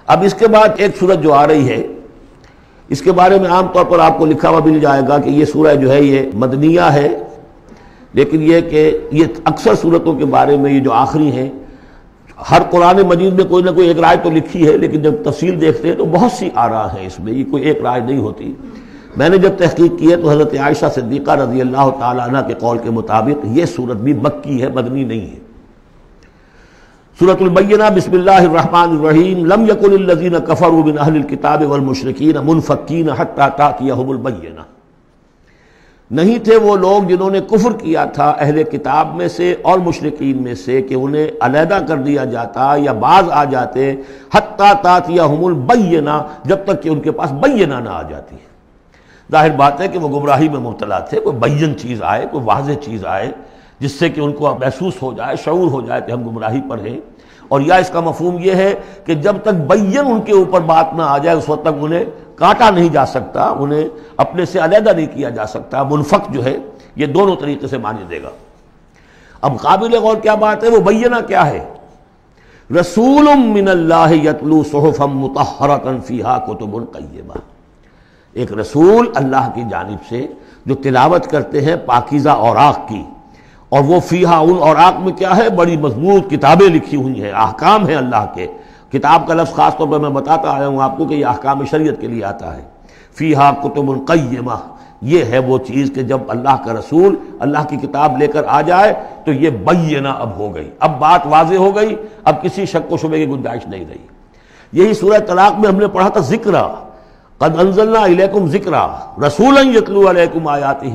اب اس کے بعد ایک سورت جو آ رہی ہے، اس کے بارے میں عام طور پر آپ کو لکھا ہوا مل جائے گا کہ یہ سورہ جو ہے یہ مدنیہ ہے، لیکن یہ کہ یہ اکثر سورتوں کے بارے میں یہ جو آخری ہیں، ہر قرآن مجید میں کوئی نہ کوئی ایک رائے تو لکھی ہے، لیکن جب تفصیل دیکھتے ہیں تو بہت سی آراء ہیں اس میں، یہ کوئی ایک رائے نہیں ہوتی۔ میں نے جب تحقیق کی ہے تو حضرت عائشہ صدیقہ رضی اللہ تعالی عنہ کے قول کے مطابق یہ سورت بھی مکی ہے، مدنی نہیں ہے۔ سورۃ البینہ، بسم اللہ الرحمن الرحیم، لم یکن الذین کفروا من اہل الکتاب والمشرکین منفکین حتی تأتیہم البینہ، نہیں تھے وہ لوگ جنہوں نے کفر کیا تھا اہل کتاب میں سے اور مشرکین میں سے کہ انہیں علیحدہ کر دیا جاتا یا باز آ جاتے حتی تأتیہم البینہ، جب تک کہ ان کے پاس بینہ نہ آ جاتی ہے۔ ظاہر بات ہے کہ وہ گمراہی میں مبتلا تھے، کوئی بین چیز آئے، کوئی واضح چیز آئے جس سے کہ ان کو محسوس ہو جائے، شعور ہو جائے کہ ہم گمراہی پر ہیں۔ اور یا اس کا مفہوم یہ ہے کہ جب تک بین ان کے اوپر بات نہ آ جائے اس وقت تک انہیں کاٹا نہیں جا سکتا، انہیں اپنے سے علیحدہ نہیں کیا جا سکتا۔ منفک جو ہے یہ دونوں طریقے سے معنی دے گا۔ اب قابل غور کیا بات ہے، وہ بینہ کیا ہے؟ رسول من اللہ یتلو صحفا مطہرۃ فیہا کتب قیمہ، ایک رسول اللہ کی جانب سے جو تلاوت کرتے ہیں پاکیزہ اوراق کی، اور وہ فیہا، ان اوراق میں کیا ہے؟ بڑی مضبوط کتابیں لکھی ہوئی ہیں، احکام ہیں اللہ کے۔ کتاب کا لفظ خاص طور پر میں بتاتا آیا ہوں آپ کو کہ یہ احکام شریعت کے لیے آتا ہے۔ فیہا کتب قیمہ، یہ ہے وہ چیز کہ جب اللہ کا رسول اللہ کی کتاب لے کر آ جائے تو یہ بینہ اب ہو گئی، اب بات واضح ہو گئی، اب کسی شک و شبے کی گنجائش نہیں رہی۔ یہی سورہ طلاق میں ہم نے پڑھا تھا ذکرہ، قد انزلنا الیکم ذکرا رسولا یتلو علیکم آیاتہ،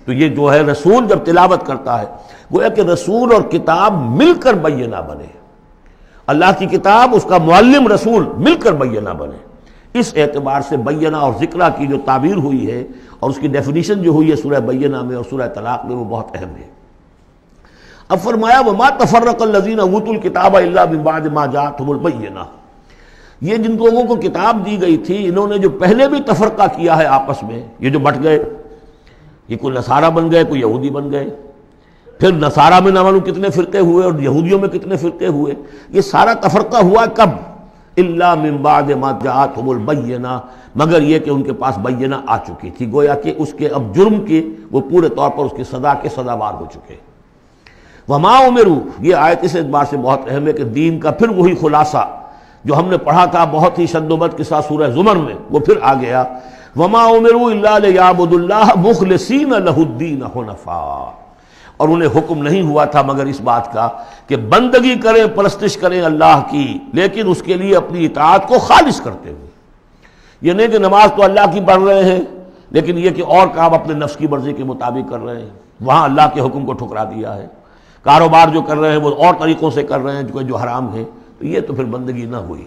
تو یہ جو ہے رسول جب تلاوت کرتا ہے گویا کہ رسول اور کتاب مل کر بینہ بنے، اللہ کی کتاب اس کا معلم رسول مل کر بینہ بنے۔ اس اعتبار سے بینہ اور ذکرہ کی جو تعبیر ہوئی ہے اور اس کی ڈیفینیشن جو ہوئی ہے سورہ بینہ میں اور سورہ طلاق میں، وہ بہت اہم ہے۔ اب فرمایا وما تفرق الذین اوتوا الکتاب الا من بعد ما جاءتهم البینہ، یہ جن لوگوں کو کتاب دی گئی تھی انہوں نے جو پہلے بھی تفرقہ کیا ہے آپس میں، یہ جو بٹ گئے، یہ کوئی نصارہ بن گئے، کوئی یہودی بن گئے، پھر نصارہ میں نہ معلوم کتنے فرقے ہوئے اور یہودیوں میں کتنے فرقے ہوئے، یہ سارا تفرقہ ہوا کب؟ الا من بعد ما جاءتهم البینہ، مگر یہ کہ ان کے پاس بینہ آ چکی تھی، گویا کہ اس کے اب جرم کے وہ پورے طور پر اس کی سزا کے سزاوار ہو چکے۔ وما امروا، یہ آیت اس اعتبار سے بہت اہم ہے کہ دین کا پھر وہی خلاصہ جو ہم نے پڑھا تھا بہت ہی شد و بد کے ساتھ سورہ زمر میں، وہ پھر آ گیا۔ وما امروا الا لیعبدوا اللہ مخلصین لہ الدین حنفاء، اور انہیں حکم نہیں ہوا تھا مگر اس بات کا کہ بندگی کریں، پرستش کریں اللہ کی، لیکن اس کے لیے اپنی اطاعت کو خالص کرتے ہوئے۔ یہ نہیں کہ نماز تو اللہ کی پڑھ رہے ہیں لیکن یہ کہ اور کام اپنے نفس کی مرضی کے مطابق کر رہے ہیں، وہاں اللہ کے حکم کو ٹھکرا دیا ہے۔ کاروبار جو کر رہے ہیں وہ اور طریقوں سے کر رہے ہیں جو حرام ہے، تو یہ تو پھر بندگی نہ ہوئی۔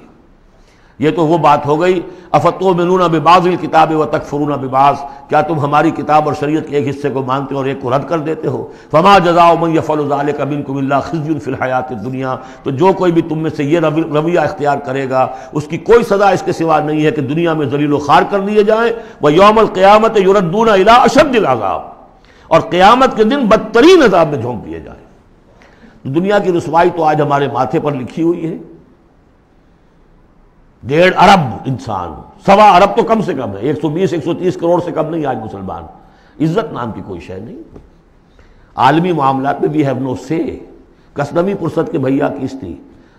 یہ تو وہ بات ہو گئی افتؤمنون ببعض الکتاب وتکفرون ببعض، کیا تم ہماری کتاب اور شریعت کے ایک حصے کو مانتے ہو اور ایک کو رد کر دیتے ہو؟ فما جزاء من یفعل ذلک منکم الا خزی فی الحیاۃ الدنیا، تو جو کوئی بھی تم میں سے یہ رویہ اختیار کرے گا اس کی کوئی سزا اس کے سوا نہیں ہے کہ دنیا میں ذلیل و خوار کر دیے جائیں، ویوم القیامۃ یردون الی اشد العذاب، اور قیامت کے دن بدترین عذاب میں جھونک دیے جائیں۔ دنیا کی رسوائی تو آج ہمارے ماتھے پر لکھی ہوئی ہے۔ 1.5 ارب انسان، 1.25 ارب تو کم سے کم ہے، 120-130 کروڑ سے کم نہیں آج مسلمان، عزت نام کی کوئی شے نہیں۔ عالمی معاملات میں وی ہیو نو سے، کسنمی پرست کے بھیا کس تھی،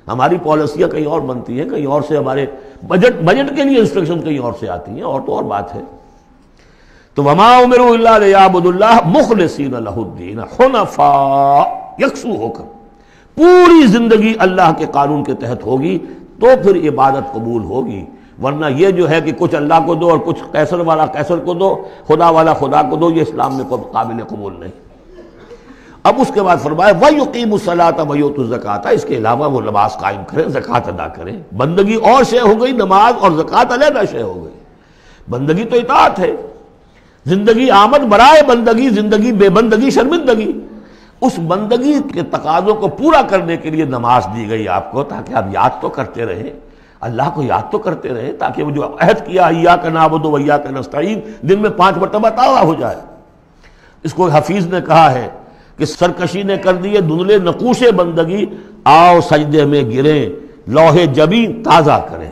ہماری پالیسیاں کہیں اور بنتی ہیں، کہیں اور سے ہمارے بجٹ کے لیے انسٹرکشن کہیں اور سے آتی ہیں، اور تو اور بات ہے۔ تو وما امروا الا لیعبدوا اللہ مخلصین لہ الدین حنفاء، یکسو ہو کر پوری زندگی اللہ کے قانون کے تحت ہوگی تو پھر عبادت قبول ہوگی، ورنہ یہ جو ہے کہ کچھ اللہ کو دو اور کچھ قیصر والا قیصر کو دو، خدا والا خدا کو دو، یہ اسلام میں قابل قبول نہیں۔ اب اس کے بعد فرمایا وَيُقِيمُ الصَّلَاةَ وَيُؤْتُوا الزَّكَاةَ، اس کے علاوہ وہ نماز قائم کریں، زکوٰۃ ادا کریں۔ بندگی اور شے ہو گئی، نماز اور زکوٰۃ علیحدہ شے ہو گئی۔ بندگی تو اطاعت ہے، زندگی آمد برائے بندگی، زندگی بے بندگی شرمندگی۔ اس بندگی کے تقاضوں کو پورا کرنے کے لیے نماز دی گئی آپ کو، تاکہ آپ یاد تو کرتے رہیں، اللہ کو یاد تو کرتے رہیں، تاکہ وہ جو عہد کیا ایاک نعبد و ایاک نستعین دن میں 5 مرتبہ تازہ ہو جائے۔ اس کو حفیظ نے کہا ہے کہ سرکشی نے کر دیے دھندلے نقوش بندگی، آؤ سجدے میں گریں، لوح جبیں تازہ کریں۔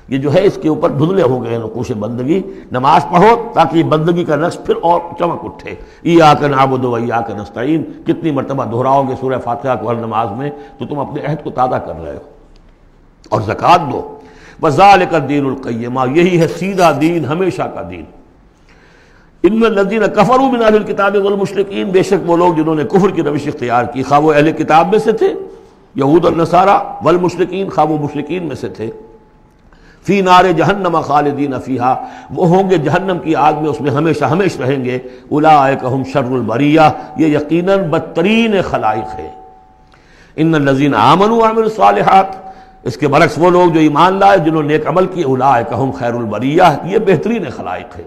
یہ جو ہے اس کے اوپر دھندلے ہو گئے نقوش بندگی. نماز پڑھو تاکہ یہ بندگی کا نقش پھر اور چمک اٹھے. ایاک نعبد و ایاک نستعین کتنی مرتبہ دہراؤ گے سورہ فاتحہ کو ہر نماز میں تو تم اپنے عہد کو تازہ کر رہے ہو. اور زکوٰۃ دو. وذالک الدین القیمہ یہی ہے سیدھا دین ہمیشہ کا دین. ان الذین کفروا من اہل الکتاب والمشرکین بے شک وہ لوگ جنہوں نے کفر کی روش اختیار کی خواہ وہ اہل کتاب میں سے تھے یہود اور نصارہ والمشرکین خواہ وہ مشرکین میں سے تھے. فی نار جہنم خالدین فیہا وہ ہوں گے جہنم کی آگ میں اس میں ہمیشہ ہمیشہ رہیں گے. اولئک ہم شر البریہ یہ یقیناً بدترین خلائق ہے. ان الذین آمنوا وعملوا الصالحات اس کے برعکس وہ لوگ جو ایمان لائے جنہوں نے نیک عمل کیے اولئک ہم خیر البریہ یہ بہترین خلائق ہے.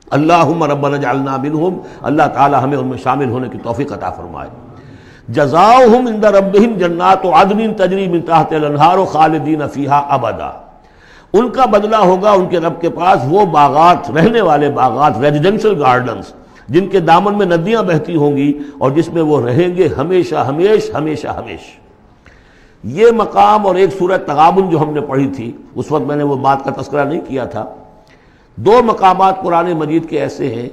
اللہم ربنا اجعلنا منہم اللہ تعالی ہمیں ان میں شامل ہونے کی توفیق عطا فرمائے. جزاؤہم عند ربہم جنات عدن تجری من تحتہا الانہار خالدین فیہا ابدا ان کا بدلہ ہوگا ان کے رب کے پاس وہ باغات رہنے والے باغات ریزیڈینشل گارڈنز جن کے دامن میں ندیاں بہتی ہوں گی اور جس میں وہ رہیں گے ہمیشہ ہمیش ہمیشہ ہمیش. یہ مقام اور ایک سورہ تغابن جو ہم نے پڑھی تھی اس وقت میں نے وہ بات کا تذکرہ نہیں کیا تھا. دو مقامات قرآن مجید کے ایسے ہیں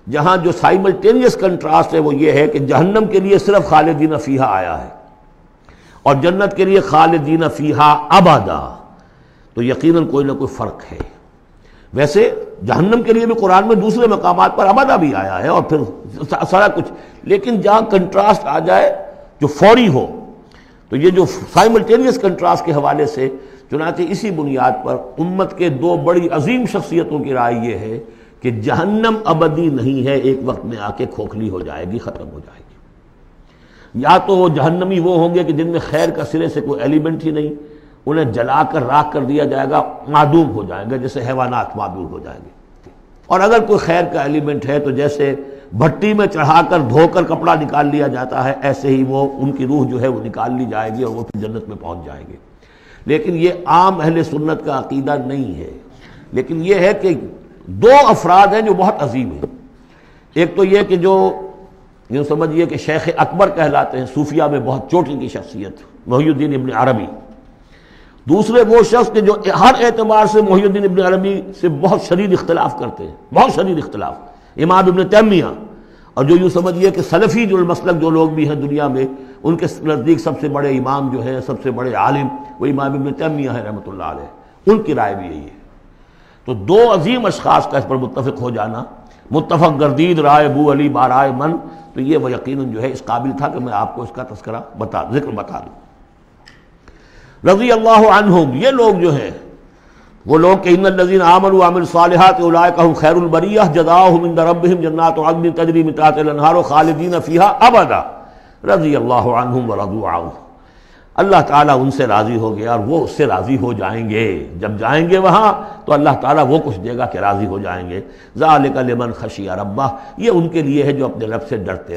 جہاں جو سائملٹینیس کنٹراسٹ ہے وہ یہ ہے کہ جہنم کے لیے صرف خالدین فیہا آیا ہے اور جنت کے لیے خالدین فیہا ابدا. تو یقیناً کوئی نہ کوئی فرق ہے. ویسے جہنم کے لیے بھی قرآن میں دوسرے مقامات پر ابدا بھی آیا ہے اور پھر سارا کچھ, لیکن جہاں کنٹراسٹ آ جائے جو فوری ہو تو یہ جو سائملٹینیس کنٹراسٹ کے حوالے سے چنانچہ اسی بنیاد پر امت کے دو بڑی عظیم شخصیتوں کی رائے یہ ہے کہ جہنم ابدی نہیں ہے, ایک وقت میں آ کے کھوکھلی ہو جائے گی, ختم ہو جائے گی. یا تو وہ جہنمی وہ ہوں گے کہ جن میں خیر کا سرے سے کوئی ایلیمنٹ ہی نہیں, انہیں جلا کر راکھ کر دیا جائے گا, معدوم ہو جائیں گے جیسے حیوانات معدوم ہو جائیں گے. اور اگر کوئی خیر کا ایلیمنٹ ہے تو جیسے بھٹی میں چڑھا کر دھو کر کپڑا نکال لیا جاتا ہے ایسے ہی وہ ان کی روح جو ہے وہ نکال لی جائے گی اور وہ پھر جنت میں پہنچ جائیں گے. لیکن یہ عام اہل سنت کا عقیدہ نہیں ہے. لیکن یہ ہے کہ دو افراد ہیں جو بہت عظیم ہیں. ایک تو یہ کہ جو یوں سمجھیے کہ شیخ اکبر کہلاتے ہیں, صوفیہ میں بہت چوٹی کی شخصیت, محی الدین ابن عربی. دوسرے وہ شخص کہ جو ہر اعتبار سے محی الدین ابن عربی سے بہت شدید اختلاف کرتے ہیں, بہت شدید اختلاف, امام ابن تیمیہ. اور جو یوں سمجھیے کہ سلفی جو المسلک جو لوگ بھی ہیں دنیا میں ان کے نزدیک سب سے بڑے امام جو ہیں, سب سے بڑے عالم وہ امام ابن تیمیہ ہے رحمۃ اللہ علیہ, ان کی رائے بھی یہی ہے. تو دو عظیم اشخاص کا اس پر متفق ہو جانا, متفق گردید رائے بو علی بارائے من, تو یہ وہ یقیناً جو ہے اس قابل تھا کہ میں آپ کو اس کا تذکرہ ذکر بتا دوں. رضی اللہ عنہم یہ لوگ جو ہیں وہ لوگ کہ ان الذین آمنوا وعملوا الصالحات اولئک هم خیر البریہ جزاؤہم عند ربہم جنات عدن تجری من تحتہا الانہار خالدین فیہا ابدا رضی اللہ عنہم ورضوا عنہ. اللہ تعالیٰ ان سے راضی ہو گیا اور وہ اس سے راضی ہو جائیں گے. جب جائیں گے وہاں تو اللہ تعالیٰ وہ کچھ دے گا کہ راضی ہو جائیں گے. ذالک لمن خشی ربہ یہ ان کے لیے ہے جو اپنے رب سے ڈرتے ہیں.